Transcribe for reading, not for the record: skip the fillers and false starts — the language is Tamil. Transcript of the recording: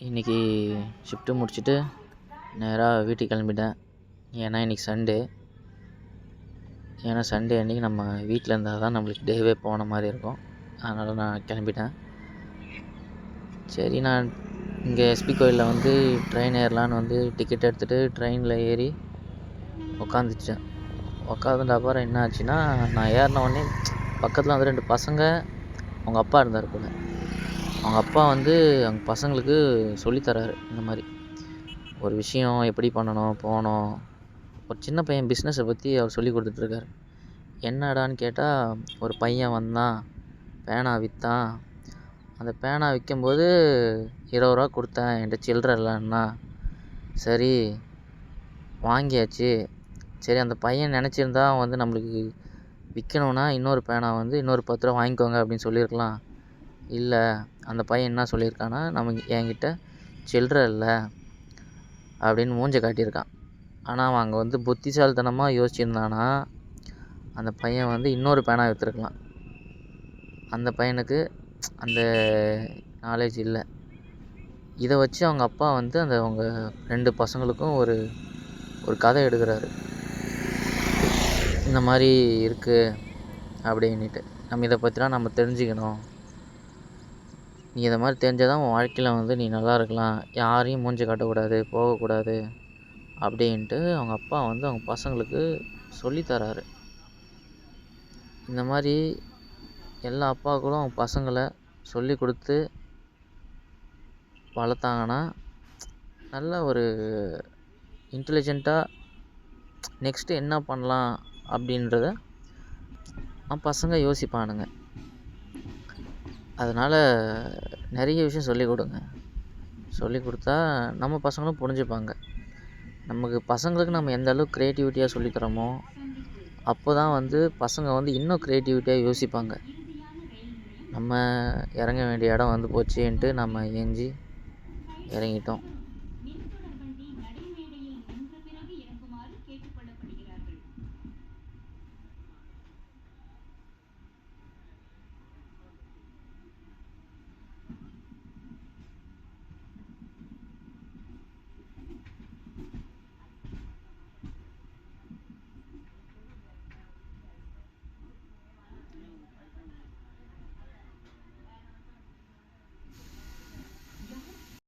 இன்றைக்கி ஷிஃப்ட்டு முடிச்சுட்டு நேராக வீட்டுக்கு கிளம்பிட்டேன். ஏன்னா இன்றைக்கி சண்டே. ஏன்னா சண்டே அன்றைக்கி நம்ம வீட்டில் இருந்தால் தான் நம்மளுக்கு டேவே போன மாதிரி இருக்கும். அதனால் நான் கிளம்பிட்டேன். சரி, நான் இங்கே எஸ்பி கோயிலில் வந்து ட்ரெயின் ஏறலான்னு வந்து டிக்கெட் எடுத்துகிட்டு ட்ரெயினில் ஏறி உக்காந்துச்சேன். உக்காந்துட்டு அப்புறம் என்ன ஆச்சுன்னா, நான் ஏறின உடனே பக்கத்தில் வந்து 2 பசங்க, அவங்க அப்பா இருந்தார் போல. அவங்க அப்பா வந்து அவங்க பசங்களுக்கு சொல்லித்தராரு. இந்த மாதிரி ஒரு விஷயம் எப்படி பண்ணணும், போகணும். ஒரு சின்ன பையன் பிஸ்னஸை பற்றி அவர் சொல்லி கொடுத்துட்ருக்காரு. என்னடான்னு கேட்டால், ஒரு பையன் வந்தான், பேனா விற்றான். அந்த பேனா விற்கும்போது 20 ரூபா கொடுத்தேன், என்கிட்ட சில்லற இல்லைன்னா. சரி, வாங்கியாச்சு. சரி, அந்த பையன் நினச்சிருந்தா அவன் வந்து நம்மளுக்கு விற்கணுன்னா இன்னொரு பேனா வந்து இன்னொரு 10 ரூபா வாங்கிக்கோங்க அப்படின்னு சொல்லியிருக்கலாம். இல்லை, அந்த பையன் என்ன சொல்லியிருக்கான்னா, என்கிட்ட சில்லற இல்லை அப்படின்னு மூஞ்ச காட்டியிருக்கான். ஆனால் அவன் அங்கே வந்து புத்திசாலித்தனமாக யோசிச்சிருந்தானா, அந்த பையன் வந்து இன்னொரு பேனா விற்றுருக்கலாம். அந்த பையனுக்கு அந்த நாலேஜ் இல்லை. இதை வச்சு அவங்க அப்பா வந்து அவங்க 2 பசங்களுக்கும் ஒரு கதை எடுக்கிறாரு. இந்த மாதிரி இருக்குது அப்படின்ட்டு. நம்ம இதை பற்றிலாம் நம்ம தெரிஞ்சுக்கணும். நீ இதை மாதிரி தெரிஞ்சால் தான் உன் வாழ்க்கையில் வந்து நீ நல்லா இருக்கலாம். யாரையும் மூஞ்சி காட்டக்கூடாது, போகக்கூடாது அப்படின்ட்டு அவங்க அப்பா வந்து அவங்க பசங்களுக்கு சொல்லித்தராரு. இந்த மாதிரி எல்லா அப்பாக்களும் அவங்க பசங்களை சொல்லி கொடுத்து வளர்த்தாங்கன்னா நல்ல ஒரு இன்டெலிஜென்ட்டாக நெக்ஸ்ட்டு என்ன பண்ணலாம் அப்படின்றத பசங்க யோசிப்பானுங்க. அதனால் நிறைய விஷயம் சொல்லிக் கொடுங்க. சொல்லிக் கொடுத்தா நம்ம பசங்களும் புரிஞ்சுப்பாங்க. நமக்கு பசங்களுக்கு நம்ம எந்த அளவுக்கு க்ரியேட்டிவிட்டியாக சொல்லித்தரோமோ அப்போ தான் வந்து பசங்க வந்து இன்னும் க்ரியேட்டிவிட்டியாக யோசிப்பாங்க. நம்ம இறங்க வேண்டிய இடம் வந்து போச்சேன்ட்டு நம்ம ஏஞ்சி இறங்கிட்டோம்.